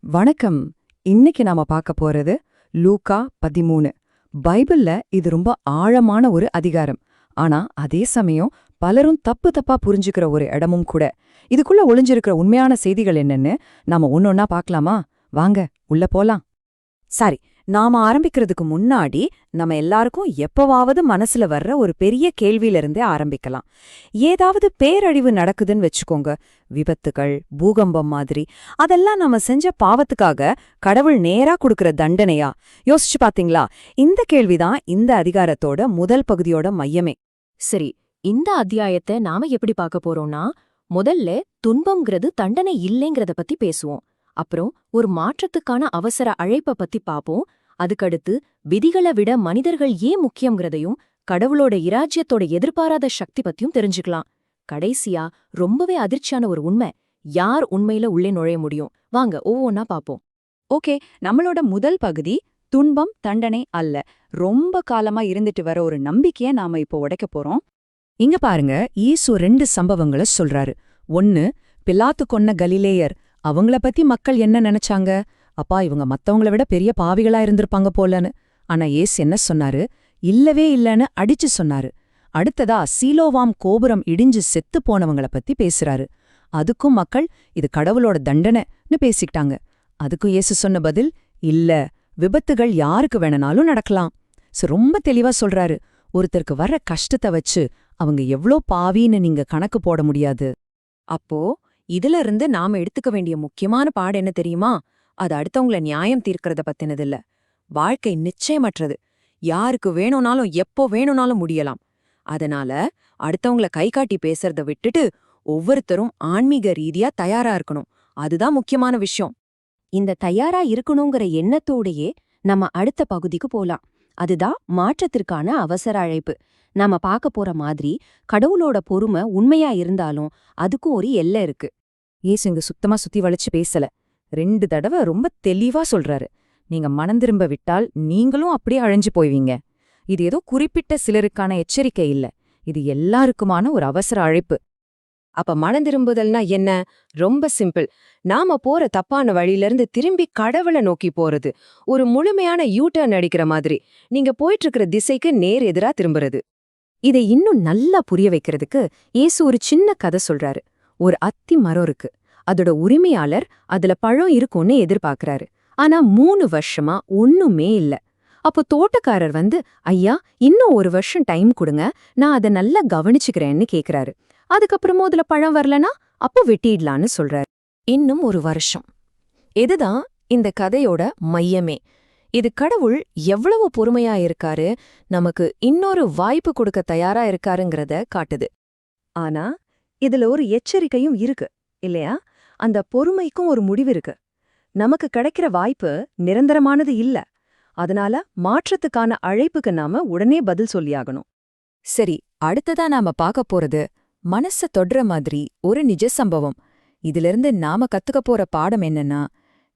வணக்கம். இன்னைக்கு நாம பார்க்க போறது லூக்கா 13. பைபிள்ல இது ரொம்ப ஆழமான ஒரு அதிகாரம். ஆனா அதே சமயம் பலரும் தப்பு தப்பா புரிஞ்சுக்கிற ஒரு இடமும் கூட. இதுக்குள்ள ஒளிஞ்சிருக்கிற உண்மையான செய்திகள் என்னன்னு நாம ஒன்னொன்னா பார்க்கலாமா? வாங்க உள்ள போலாம். சரி, நாம ஆரம்பிக்கிறதுக்கு முன்னாடி நம்ம எல்லாருக்கும் எப்பவாவது மனசுல வர்ற ஒரு பெரிய கேள்வியிலிருந்தே ஆரம்பிக்கலாம். ஏதாவது பேரழிவு நடக்குதுன்னு வச்சுக்கோங்க, விபத்துகள், பூகம்பம் மாதிரி. அதெல்லாம் நம்ம செஞ்ச பாவத்துக்காக கடவுள் நேரா கொடுக்கற தண்டனையா? யோசிச்சு பாத்தீங்களா? இந்த கேள்விதான் இந்த அதிகாரத்தோட முதல் பகுதியோட மையமே. சரி, இந்த அத்தியாயத்தை நாம எப்படி பார்க்க போறோம்னா, முதல்ல துன்பம்ங்கிறது தண்டனை இல்லைங்கிறத பத்தி பேசுவோம். அப்புறம் ஒரு மாற்றத்துக்கான அவசர அழைப்ப பத்தி பாப்போம். அதுக்கடுத்து விதிகளை விட மனிதர்கள் ஏன் முக்கியங்கிறதையும் கடவுளோட இராஜ்யத்தோட எதிர்பாராத சக்தி பத்தியும் தெரிஞ்சுக்கலாம். கடைசியா ரொம்பவே அதிர்ச்சியான ஒரு உண்மை, யார் உண்மையில உள்ளே நுழைய முடியும்? வாங்க ஒவ்வொன்னா பாப்போம். ஓகே, நம்மளோட முதல் பகுதி துன்பம் தண்டனை அல்ல, ரொம்ப காலமா இருந்துட்டு வர ஒரு நம்பிக்கைய நாம இப்போ உடைக்க போறோம். இங்க பாருங்க, ஈசு 2 சம்பவங்களை சொல்றாரு. ஒன்னு, பிலாத்து கொன்ன கலிலேயர். அவங்கள பத்தி மக்கள் என்ன நினைச்சாங்க? அப்பா, இவங்க மத்தவங்கள விட பெரிய பாவிகளா இருந்திருப்பாங்க போலன்னு. ஆனா ஏசு என்ன சொன்னாரு? இல்லவே இல்லன்னு அடிச்சு சொன்னாரு. அடுத்ததா சீலோவாம் கோபுரம் இடிஞ்சு செத்து போனவங்கள பத்தி பேசுறாரு. அதுக்கும் மக்கள் இது கடவுளோட தண்டனைன்னு பேசிக்கிட்டாங்க. அதுக்கும் ஏசு சொன்ன பதில், இல்ல, விபத்துகள் யாருக்கு வேணுனாலும் நடக்கலாம். ரொம்ப தெளிவா சொல்றாரு. ஒருத்தருக்கு வர்ற கஷ்டத்தை வச்சு அவங்க எவ்ளோ பாவின்னு நீங்க கணக்கு போட முடியாது. அப்போ இதுல இருந்து நாம எடுத்துக்க வேண்டிய முக்கியமான பாடம் என்ன தெரியுமா? அது அடுத்தவங்கள நியாயம் தீர்க்கறத பத்தினதில்ல. வாழ்க்கை நிச்சயமற்றது. யாருக்கு வேணும்னாலும் எப்போ வேணும்னாலும் முடியலாம். அதனால அடுத்தவங்கள கை காட்டி பேசறத விட்டுட்டு ஒவ்வொருத்தரும் ஆன்மீக ரீதியா தயாரா இருக்கணும். அதுதான் முக்கியமான விஷயம். இந்த தயாரா இருக்கணுங்கிற எண்ணத்தோடையே நம்ம அடுத்த பகுதிக்கு போலாம். அதுதான் மாற்றத்திற்கான அவசர அழைப்பு. நாம பார்க்க போற மாதிரி கடவுளோட பொறுமை உண்மையா இருந்தாலும் அதுக்கும் ஒரு எல்லை இருக்கு. ஏசு இங்க சுத்தமா சுத்தி வளைச்சு பேசல. 2 தடவை ரொம்ப தெளிவா சொல்றாரு. நீங்க மனம் திரும்ப விட்டால் நீங்களும் அப்படியே அழிஞ்சு போய்வீங்க. இது ஏதோ குறிப்பிட்ட சிலருக்கான எச்சரிக்கை இல்ல. இது எல்லாருக்குமான ஒரு அவசர அழைப்பு. அப்ப மனம் திரும்புதல்னா என்ன? ரொம்ப சிம்பிள். நாம போற தப்பான வழியிலிருந்து திரும்பி கடவுளை நோக்கி போறது. ஒரு முழுமையான யூ-டர்ன் அடிக்கிற மாதிரி. நீங்க போயிட்டு இருக்கிற திசைக்கு நேர் எதிரா திரும்புறது. இதை இன்னும் நல்லா புரிய வைக்கிறதுக்கு இயேசு ஒரு சின்ன கதை சொல்றாரு. ஒரு அத்தி மரம் இருக்கு. அதோட உரிமையாளர் அதுல பழம் இருக்கும்னு எதிர்பார்க்கறாரு. ஆனா 3 வருஷமா ஒண்ணுமே இல்ல. அப்போ தோட்டக்காரர் வந்து, ஐயா, இன்னும் 1 வருஷம் டைம் கொடுங்க, நான் அதை நல்லா கவனிச்சுக்கிறேன்னு கேக்குறாரு. அதுக்கப்புறமும் அதுல பழம் வரலனா அப்போ வெட்டிடலான்னு சொல்றாரு. இன்னும் 1 வருஷம். இதுதான் இந்த கதையோட மையமே. இது கடவுள் எவ்வளவு பொறுமையா இருக்காரு, நமக்கு இன்னொரு வாய்ப்பு கொடுக்க தயாரா இருக்காருங்கிறத காட்டுது. ஆனா இதுல ஒரு எச்சரிக்கையும் இருக்கு இல்லையா? அந்த பொறுமைக்கும் ஒரு முடிவு இருக்கு. நமக்கு கிடைக்கிற வாய்ப்பு நிரந்தரமானது இல்ல. அதனால மாற்றத்துக்கான அழைப்புக்கு நாம உடனே பதில் சொல்லியாகணும். சரி, அடுத்ததா நாம பார்க்க போறது மனச தொடுற மாதிரி ஒரு நிஜ சம்பவம். இதிலிருந்து நாம கத்துக்க போற பாடம் என்னன்னா,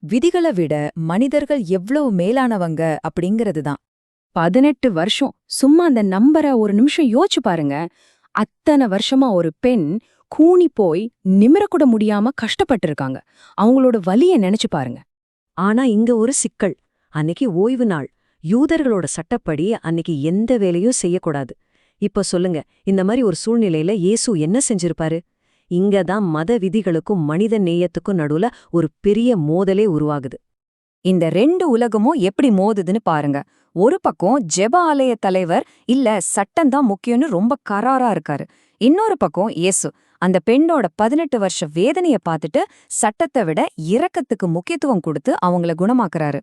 விதிகளை விட மனிதர்கள் எவ்வளவு மேலானவங்க அப்படிங்கிறது தான். 18 வருஷம். சும்மா அந்த நம்பரை ஒரு நிமிஷம் யோசிச்சு பாருங்க. அத்தனை வருஷமா ஒரு பெண் கூனி போய் நிமிரக்கூட முடியாம கஷ்டப்பட்டிருக்காங்க. அவங்களோட வலிய நினைச்சு பாருங்க. ஆனா இங்க ஒரு சிக்கல். அன்னைக்கு ஓய்வு நாள். யூதர்களோட சட்டப்படி அன்னைக்கு எந்த வேலையும் செய்யக்கூடாது. இப்ப சொல்லுங்க, இந்த மாதிரி ஒரு சூழ்நிலையில இயேசு என்ன செஞ்சிருப்பாரு? இங்கதான் மத விதிகளுக்கும் மனித நேயத்துக்கும் நடுவுல ஒரு பெரிய மோதலே உருவாகுது. இந்த 2 உலகமும் எப்படி மோதுதுன்னு பாருங்க. ஒரு பக்கம் ஜெப ஆலய தலைவர் இல்ல சட்டம்தான் முக்கியம்னு ரொம்ப கராரா இருக்காரு. இன்னொரு பக்கம் இயேசு அந்த பெண்ணோட 18 வருஷ வேதனைய பார்த்துட்டு சட்டத்தை விட இரக்கத்துக்கு முக்கியத்துவம் கொடுத்து அவங்கள குணமாக்குறாரு.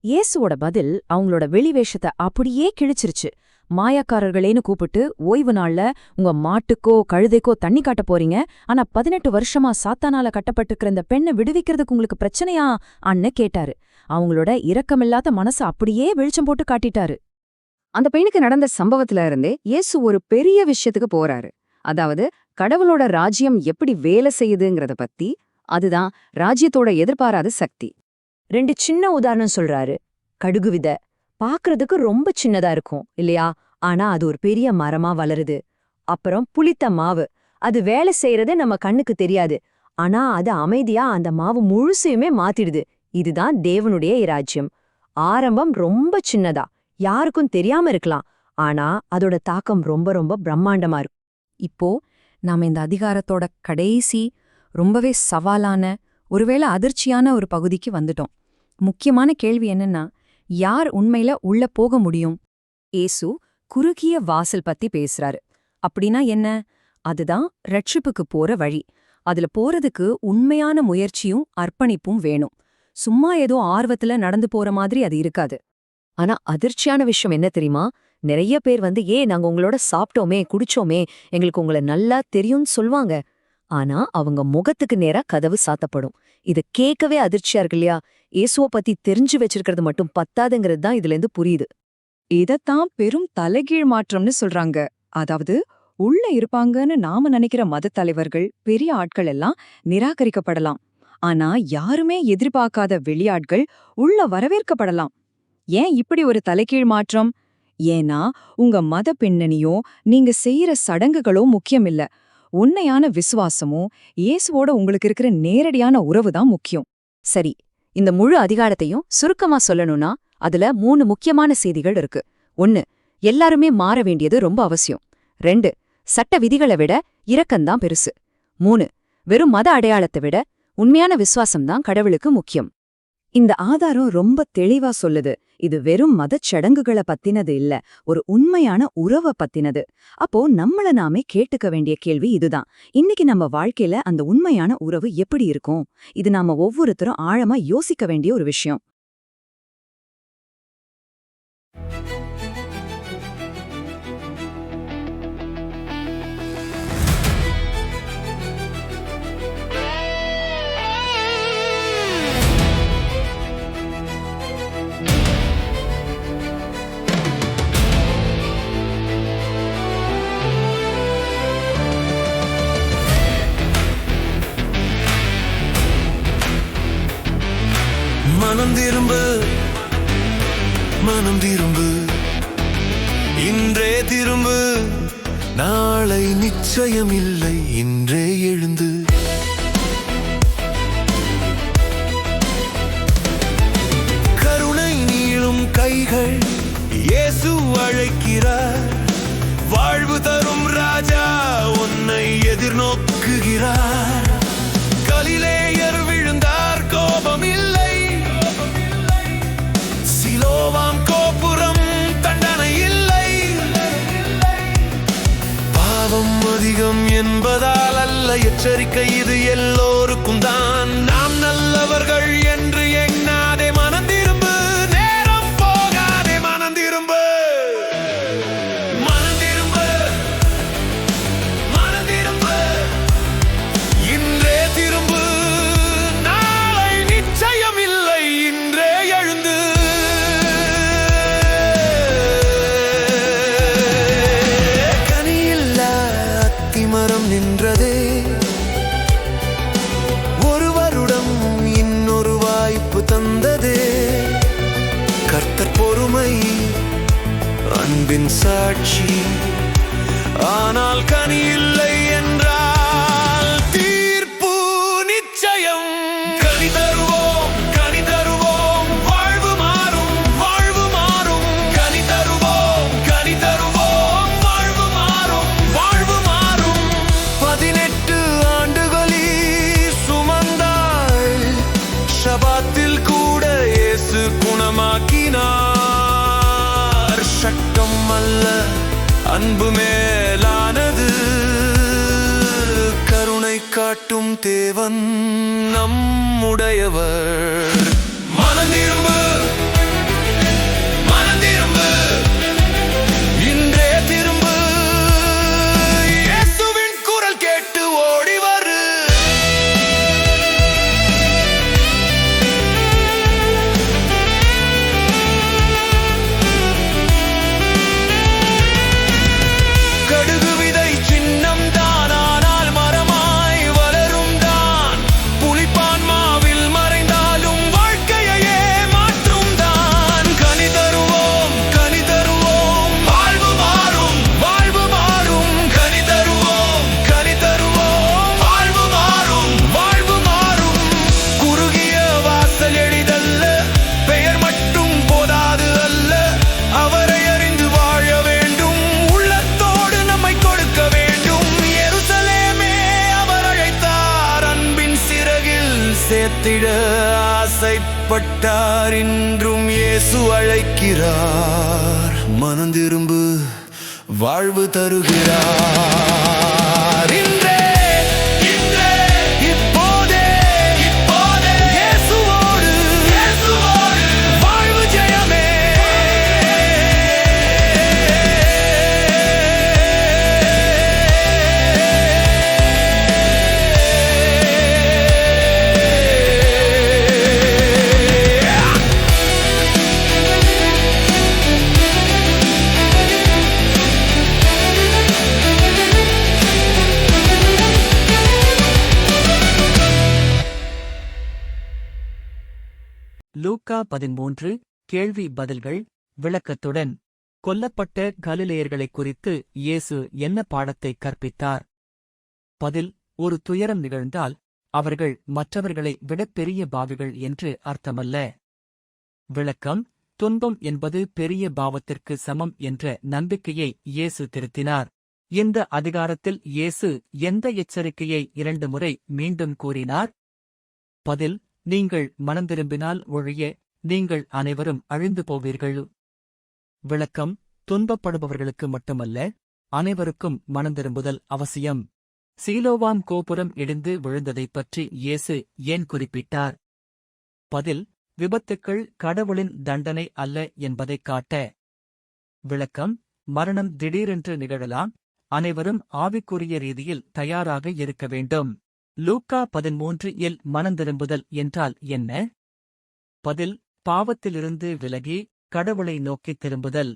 இயேசுவோட பதில் அவங்களோட வெளிவேஷத்தை அப்படியே கிழிச்சிருச்சு. மாயக்காரர்களேன்னு கூப்பிட்டு ஓய்வு நாள்ல உங்க மாட்டுக்கோ கழுதைக்கோ தண்ணி காட்ட போறீங்க, ஆனா 18 வருஷமா சாத்தானால கட்டப்பட்டுக்கிற இந்த பெண்ணை விடுவிக்கிறதுக்கு உங்களுக்கு பிரச்சனையா அன்னு கேட்டாரு. அவங்களோட இரக்கமில்லாத மனசை அப்படியே வெளிச்சம் போட்டு காட்டிட்டாரு. அந்த பெண்ணுக்கு நடந்த சம்பவத்துல இருந்தே இயேசு ஒரு பெரிய விஷயத்துக்கு போறாரு. அதாவது கடவுளோட ராஜ்யம் எப்படி வேலை செய்யுதுங்கிறத பத்தி. அதுதான் ராஜ்யத்தோட எதிர்பாராத சக்தி. 2 சின்ன உதாரணம் சொல்றாரு. கடுகு விதை பாக்குறதுக்கு ரொம்ப சின்னதா இருக்கும் இல்லையா? ஆனா அது ஒரு பெரிய மரமா வளருது. அப்புறம் புளித்த மாவு, அது வேலை செய்யறது நம்ம கண்ணுக்கு தெரியாது. ஆனா அது அமைதியா அந்த மாவு முழுசையுமே மாத்திடுது. இதுதான் தேவனுடைய இராஜ்யம். ஆரம்பம் ரொம்ப சின்னதா, யாருக்கும் தெரியாம இருக்கலாம். ஆனா அதோட தாக்கம் ரொம்ப ரொம்ப பிரம்மாண்டமா இருக்கும். இப்போ நாம இந்த அதிகாரத்தோட கடைசி, ரொம்பவே சவாலான, ஒருவேளை அதிர்ச்சியான ஒரு பகுதிக்கு வந்துட்டோம். முக்கியமான கேள்வி என்னன்னா, யார் உண்மையில உள்ள போக முடியும்? ஏசு குறுகிய வாசல் பத்தி பேசுறாரு. அப்படின்னா என்ன? அதுதான் ரட்சிப்புக்கு போற வழி. அதுல போறதுக்கு உண்மையான முயற்சியும் அர்ப்பணிப்பும் வேணும். சும்மா ஏதோ ஆர்வத்துல நடந்து போற மாதிரி அது இருக்காது. ஆனா அதிர்ச்சியான விஷயம் என்ன தெரியுமா? நிறைய பேர் நாங்க உங்களோட சாப்பிட்டோமே, குடிச்சோமே, எங்களுக்கு உங்களை நல்லா தெரியும்னு சொல்வாங்க. ஆனா அவங்க முகத்துக்கு நேரா கதவு சாத்தப்படும். இது கேட்கவே அதிர்ச்சியா இருக்கு இல்லையா? இயேசுவ பத்தி தெரிஞ்சு வச்சிருக்கிறது மட்டும் பத்தாதுங்கிறது தான் இதுல இருந்து புரியுது. இதத்தான் பெரும் தலைகீழ் மாற்றம்னு சொல்றாங்க. அதாவது உள்ள இருப்பாங்கன்னு நாம நினைக்கிற மதத் தலைவர்கள், பெரிய ஆட்கள் எல்லாம் நிராகரிக்கப்படலாம். ஆனா யாருமே எதிர்பார்க்காத வெளியாட்கள் உள்ள வரவேற்கப்படலாம். ஏன் இப்படி ஒரு தலைகீழ் மாற்றம்? ஏன்னா உங்க மத பின்னணியோ நீங்க செய்யற சடங்குகளோ முக்கியமில்ல. உண்மையான விசுவாசமும் இயேசுவோட உங்களுக்கு இருக்கிற நேரடியான உறவு தான் முக்கியம். சரி, இந்த முழு அதிகாரத்தையும் சுருக்கமா சொல்லணும்னா அதுல 3 முக்கியமான செய்திகள் இருக்கு. 1, எல்லாருமே மாற வேண்டியது ரொம்ப அவசியம். 2, சட்ட விதிகளை விட இரக்கம்தான் பெருசு. 3, வெறும் மத அடையாளத்தை விட உண்மையான விசுவாசம்தான் கடவுளுக்கு முக்கியம். இந்த ஆதாரம் ரொம்ப தெளிவா சொல்லுது. இது வெறும் மதச் சடங்குகளை பத்தினது இல்ல, ஒரு உண்மையான உறவை பத்தினது. அப்போ நம்மள நாமே கேட்டுக்க வேண்டிய கேள்வி இதுதான். இன்னைக்கு நம்ம வாழ்க்கையில அந்த உண்மையான உறவு எப்படி இருக்கும்? இது நாம ஒவ்வொருத்தரும் ஆழமா யோசிக்க வேண்டிய ஒரு விஷயம். மனம் திரும்பு, மனம் திரும்பு, இன்றே திரும்பு, நாளை நிச்சயமில்லை, இன்றே எழுந்து. கருணை நீளும் கைகள் இயேசு அழைக்கிறார். வாழ்வு தரும் ராஜா உன்னை எதிர்நோக்குகிறார். கலிலேயர் விழுந்தார், கோபம் இல்லை. சிலோவாம் கோபுரம், தண்டனை இல்லை. பாவம் அதிகம் என்பதால் அல்ல எச்சரிக்கை, இது எல்லோருக்கும் தான். நாம் நல்லவர்கள் என்று எண்ணாதே, மனம் திரும்பு, நேரம் போகாதே, மனம் திரும்பு. மனம் திரும்பு, மனம் திரும்பு, இன்றே திரும்பு, நாளை நிச்சயம் இல்லை, இன்றே எழுந்து. கனியில்லா அத்திமரம் நின்றதே, ஒரு வருடம் இன்னொரு வாய்ப்பு தந்ததே. கர்த்தர் பொறுமை அன்பின் சாட்சி, ஆனால் கனி இல்லை என்றால் தீர்ப்பு நிச்சயம். கனி தருவோம், கனி தருவோம், வாழ்வு மாறும், வாழ்வு மாறும். கனி தருவோம், கனி தருவோம், வாழ்வு மாறும், வாழ்வு மாறும். 18 ஆண்டுகளில் சுமந்தாள், ஷபாத்தில் கூட இயேசு குணமாக்கினார். சட்டம் அல்ல, அன்பு மேலானது. கருணை காட்டும் தேவன் நம்முடையவர். மனம் திரும்பு, மனம் திரும்பு, இன்றே திரும்பு. இயேசுவின் குரல் கேட்டு ஓடி வரு. கடுகு விதை சின்னம் தான், ஆனால் மரமாய் வளரும் தான். புலிப்பான் மாவில் மறைந்தால் ஆசைப்பட்டார், இன்றும் இயேசு அழைக்கிறார். மனந்திரும்பு, வாழ்வு தருகிறார். இன்றே, இப்போதே, இயேசுவோடு வாழ்வு ஜெயமே. லூக்கா 13 கேள்வி பதில்கள் விளக்கத்துடன். கொல்லப்பட்ட கலிலேயர்களைக் குறித்து இயேசு என்ன பாடத்தை கற்பித்தார்? பதில்: ஒரு துயரம் நிகழ்ந்தால் அவர்கள் மற்றவர்களை விடப் பெரிய பாவிகள் என்று அர்த்தமல்ல. விளக்கம்: துன்பம் என்பது பெரிய பாவத்திற்கு சமம் என்ற நம்பிக்கையை இயேசு திருத்தினார். இந்த அதிகாரத்தில் இயேசு எந்த எச்சரிக்கையை 2 முறை மீண்டும் கூறினார்? பதில்: நீங்கள் மனந்திரும்பினால் ஒழிய நீங்கள் அனைவரும் அழிந்து போவீர்கள். விளக்கம்: துன்பப்படுபவர்களுக்கு மட்டுமல்ல, அனைவருக்கும் மனந்திரும்புதல் அவசியம். சீலோவாம் கோபுரம் இடிந்து விழுந்ததைப் பற்றி இயேசு ஏன் குறிப்பிட்டார்? பதில்: விபத்துக்கள் கடவுளின் தண்டனை அல்ல என்பதைக் காட்ட. விளக்கம்: மரணம் திடீரென்று நிகழலாம், அனைவரும் ஆவிக்குரிய ரீதியில் தயாராக இருக்க வேண்டும். லூக்கா 13 மனந்திரும்புதல் என்றால் என்ன? பதில்: பாவத்திலிருந்து விலகி கடவுளை நோக்கித் திரும்புதல்.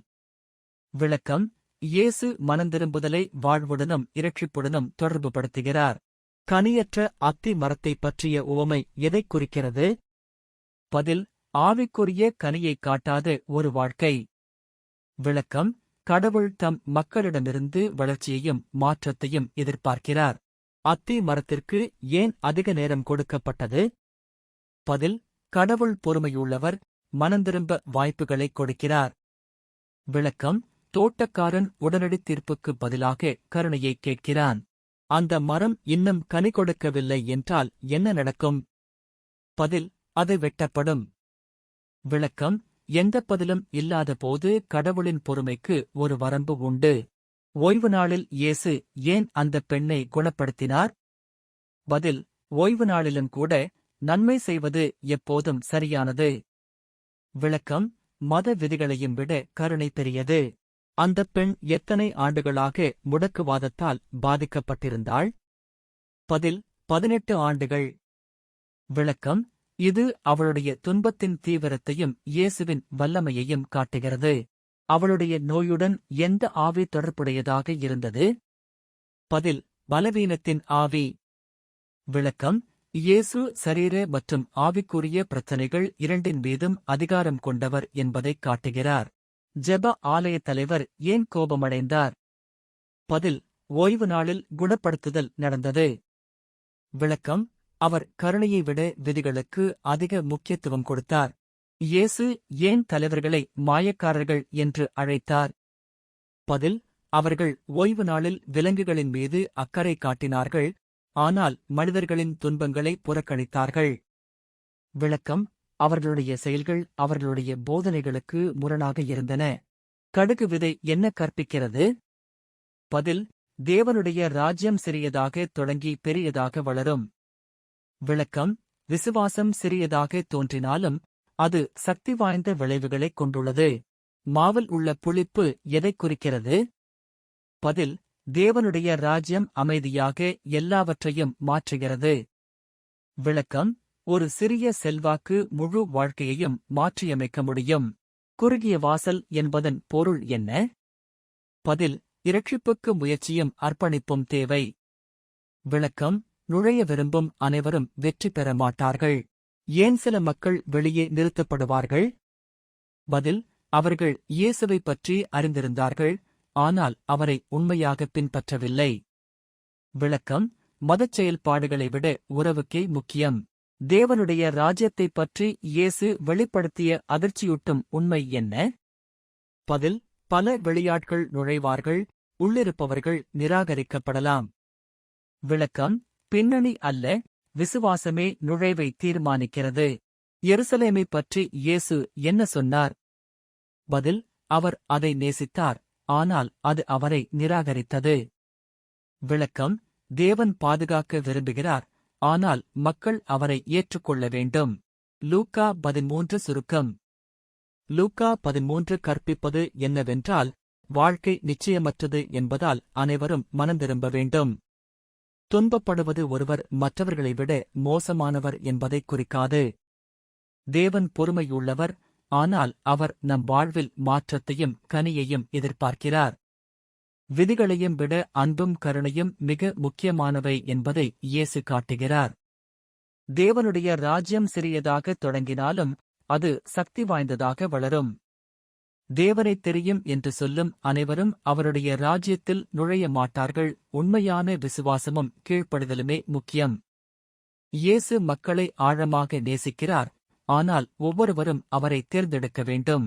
விளக்கம்: இயேசு மனந்திரும்புதலை வாழ்வுடனும் இரட்சிப்புடனும் தொடர்புபடுத்துகிறார். கனியற்ற அத்தி மரத்தைப் பற்றிய உவமை எதைக் குறிக்கிறது? பதில்: ஆவிக்குரிய கனியைக் காட்டாத ஒரு வாழ்க்கை. விளக்கம்: கடவுள் தம் மக்களிடமிருந்து வளர்ச்சியையும் மாற்றத்தையும் எதிர்பார்க்கிறார். அத்தி மரத்திற்கு ஏன் அதிக நேரம் கொடுக்கப்பட்டது? பதில்: கடவுள் பொறுமையுள்ளவர், மனந்திரும்ப வாய்ப்புகளைக் கொடுக்கிறார். விளக்கம்: தோட்டக்காரன் உடனடி தீர்ப்புக்கு பதிலாக கருணையைக் கேட்கிறான். அந்த மரம் இன்னும் கனி கொடுக்கவில்லை என்றால் என்ன நடக்கும்? பதில்: அது வெட்டப்படும். விளக்கம்: எந்தப் பதிலும் இல்லாதபோது கடவுளின் பொறுமைக்கு ஒரு வரம்பு உண்டு. ஓய்வு நாளில் இயேசு ஏன் அந்தப் பெண்ணை குணப்படுத்தினார்? பதில்: ஓய்வு நாளிலும் கூட நன்மை செய்வது எப்போதும் சரியானது. விளக்கம்: மத விதிகளையும் விட கருணை பெரியது. அந்தப் பெண் எத்தனை ஆண்டுகளாக முடக்குவாதத்தால் பாதிக்கப்பட்டிருந்தாள்? பதில்: 18 ஆண்டுகள். விளக்கம்: இது அவளுடைய துன்பத்தின் தீவிரத்தையும் இயேசுவின் வல்லமையையும் காட்டுகிறது. அவளுடைய நோயுடன் எந்த ஆவி தொடர்புடையதாக இருந்தது? பதில்: பலவீனத்தின் ஆவி. விளக்கம்: இயேசு சரீர மற்றும் ஆவிக்குரிய பிரச்சனைகள் இரண்டின் மீதும் அதிகாரம் கொண்டவர் என்பதைக் காட்டுகிறார். ஜெப ஆலயத் தலைவர் ஏன் கோபமடைந்தார்? பதில்: ஓய்வு நாளில் குணப்படுத்துதல் நடந்தது. விளக்கம்: அவர் கருணையை விட விதிகளுக்கு அதிக முக்கியத்துவம் கொடுத்தார். இயேசு ஏன் தலைவர்களை மாயக்காரர்கள் என்று அழைத்தார்? பதில்: அவர்கள் ஓய்வு நாளில் விலங்குகளின் மீது அக்கறை காட்டினார்கள், ஆனால் மனிதர்களின் துன்பங்களை புறக்கணித்தார்கள். விளக்கம்: அவர்களுடைய செயல்கள் அவர்களுடைய போதனைகளுக்கு முரணாக இருந்தன. கடுகு விதை என்ன கற்பிக்கிறது? பதில்: தேவனுடைய ராஜ்யம் சிறியதாக தொடங்கி பெரியதாக வளரும். விளக்கம்: விசுவாசம் சிறியதாக தோன்றினாலும் அது சக்தி வாய்ந்த விளைவுகளைக் கொண்டுள்ளது. மாவில் உள்ள புளிப்பு எதைக் குறிக்கிறது? பதில்: தேவனுடைய ராஜ்யம் அமைதியாக எல்லாவற்றையும் மாற்றுகிறது. விளக்கம்: ஒரு சிறிய செல்வாக்கு முழு வாழ்க்கையையும் மாற்றியமைக்க முடியும். குறுகிய வாசல் என்பதன் பொருள் என்ன? பதில்: இரட்சிப்புக்கு முயற்சியும் அர்ப்பணிப்பும் தேவை. விளக்கம்: நுழைய விரும்பும் அனைவரும் வெற்றி பெற மாட்டார்கள். ஏன் சில மக்கள் வெளியே நிறுத்தப்படுவார்கள்? பதில்: அவர்கள் இயேசுவைப் பற்றி அறிந்திருந்தார்கள், ஆனால் அவரை உண்மையாக பின்பற்றவில்லை. விளக்கம்: மதச் செயல்பாடுகளை விட உறவுக்கே முக்கியம். தேவனுடைய ராஜ்யத்தைப் பற்றி இயேசு வெளிப்படுத்திய அதிர்ச்சியூட்டும் உண்மை என்ன? பதில்: பல வெளியாட்கள் நுழைவார்கள், உள்ளிருப்பவர்கள் நிராகரிக்கப்படலாம். விளக்கம்: பின்னணி அல்ல, விசுவாசமே நுழைவை தீர்மானிக்கிறது. எருசலேமைப் பற்றி இயேசு என்ன சொன்னார்? பதில்: அவர் அதை நேசித்தார், ஆனால் அது அவரை நிராகரித்தது. விளக்கம்: தேவன் பாதுகாக்க விரும்புகிறார், ஆனால் மக்கள் அவரை ஏற்றுக்கொள்ள வேண்டும். லூக்கா 13 சுருக்கம். லூக்கா 13 கற்பிப்பது என்னவென்றால், வாழ்க்கை நிச்சயமற்றது என்பதால் அனைவரும் மனந்திரும்ப வேண்டும். துன்பப்படுவது ஒருவர் மற்றவர்களை விட மோசமானவர் என்பதைக் குறிக்காது. தேவன் பொறுமையுள்ளவர், ஆனால் அவர் நம் வாழ்வில் மாற்றத்தையும் கனியையும் எதிர்பார்க்கிறார். விதிகளையும் விட அன்பும் கருணையும் மிக முக்கியமானவை என்பதை இயேசு காட்டுகிறார். தேவனுடைய ராஜ்யம் சிறியதாக தொடங்கினாலும் அது சக்தி வாய்ந்ததாக வளரும். தேவனைத் தெரியும் என்று சொல்லும் அனைவரும் அவருடைய ராஜ்யத்தில் நுழைய மாட்டார்கள். உண்மையான விசுவாசமும் கீழ்ப்படிதலுமே முக்கியம். இயேசு மக்களை ஆழமாக நேசிக்கிறார், ஆனால் ஒவ்வொருவரும் அவரை தேர்ந்தெடுக்க வேண்டும்.